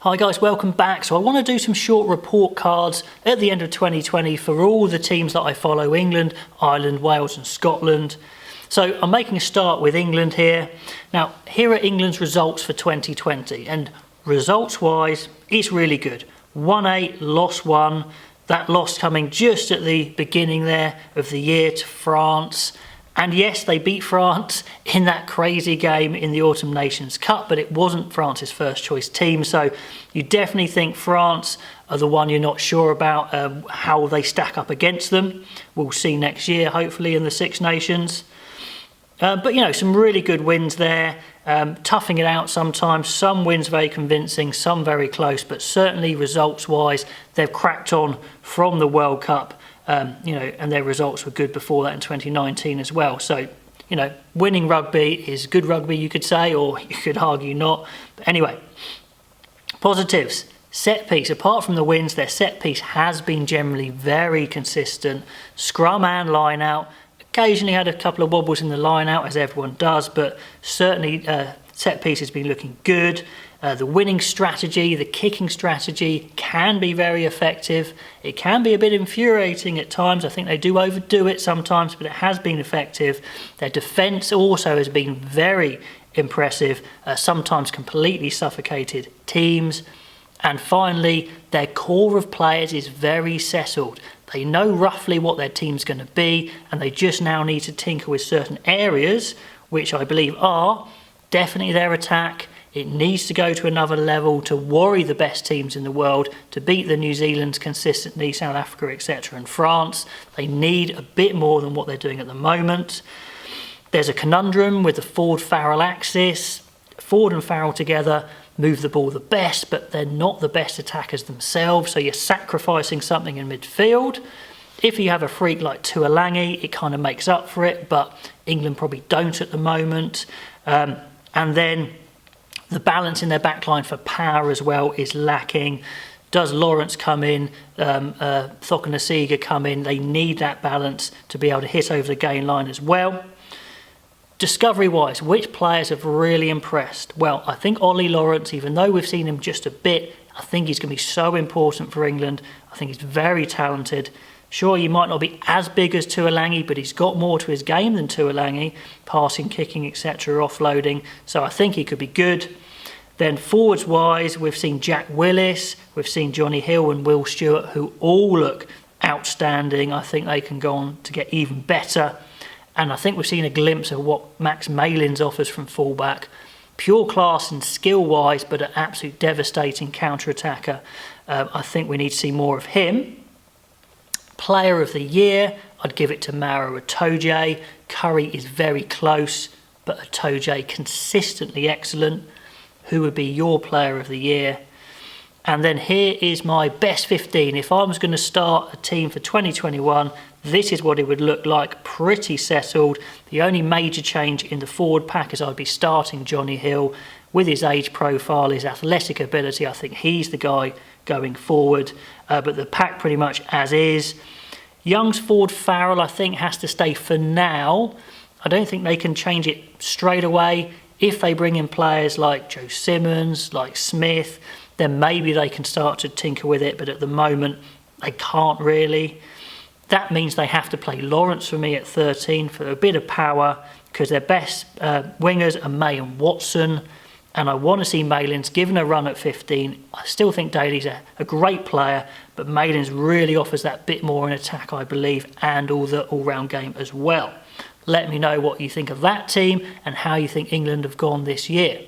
Hi guys, welcome back. So I want to do some short report cards at the end of 2020 for all the teams that I follow: England, Ireland, Wales and Scotland. So I'm making a start with England here. Now, here are England's results for 2020, and results wise, it's really good. 1-8, lost 1. That loss coming just at the beginning there of the year to France. And yes, they beat France in that crazy game in the Autumn Nations Cup, but it wasn't France's first choice team. So you definitely think France are the one you're not sure about how they stack up against them. We'll see next year, hopefully, in the Six Nations. But, you know, some really good wins there. Toughing it out sometimes. Some wins very convincing, some very close, but certainly results-wise, they've cracked on from the World Cup. And their results were good before that in 2019 as well. So, you know, winning rugby is good rugby, you could say, or you could argue not. But anyway, positives. Set piece. Apart from the wins, their set piece has been generally very consistent. Scrum and line out. Occasionally had a couple of wobbles in the line out, as everyone does, but certainly set piece has been looking good. The winning strategy, the kicking strategy can be very effective. It can be a bit infuriating at times. I think they do overdo it sometimes, but it has been effective. Their defence also has been very impressive, sometimes completely suffocated teams. And finally, their core of players is very settled. They know roughly what their team's going to be, and they just now need to tinker with certain areas, which I believe are definitely their attack. It needs to go to another level to worry the best teams in the world, to beat the New Zealands consistently, South Africa, etc. and France. They need a bit more than what they're doing at the moment. There's a conundrum with the Ford-Farrell axis. Ford and Farrell together move the ball the best, but they're not the best attackers themselves, so you're sacrificing something in midfield. If you have a freak like Tuolangi, it kind of makes up for it, but England probably don't at the moment. And then the balance in their backline for power as well is lacking. Does Lawrence come in? Thokanasiga come in? They need that balance to be able to hit over the gain line as well. Discovery-wise, which players have really impressed? Well, I think Ollie Lawrence, even though we've seen him just a bit, I think he's going to be so important for England. I think he's very talented. Sure, he might not be as big as Tuolangi, but he's got more to his game than Tuolangi. Passing, kicking, etc., offloading. So I think he could be good. Then forwards-wise, we've seen Jack Willis, we've seen Johnny Hill and Will Stewart, who all look outstanding. I think they can go on to get even better. And I think we've seen a glimpse of what Max Malins offers from fullback. Pure class and skill-wise, but an absolute devastating counter-attacker. I think we need to see more of him. Player of the year, I'd give it to Maro Itoje. Curry is very close, but Itoje consistently excellent. Who would be your player of the year? And then here is my best 15. If I was going to start a team for 2021, this is what it would look like. Pretty settled. The only major change in the forward pack is I'd be starting Johnny Hill. With his age profile, his athletic ability, I think he's the guy going forward. But the pack pretty much as is. Young's Ford-Farrell, I think, has to stay for now. I don't think they can change it straight away. If they bring in players like Joe Simmons, like Smith, then maybe they can start to tinker with it. But at the moment, they can't really. That means they have to play Lawrence for me at 13 for a bit of power, because their best wingers are May and Watson. And I want to see Malins given a run at 15. I still think Daly's a great player, but Malins really offers that bit more in attack, I believe, and the all-round game as well. Let me know what you think of that team and how you think England have gone this year.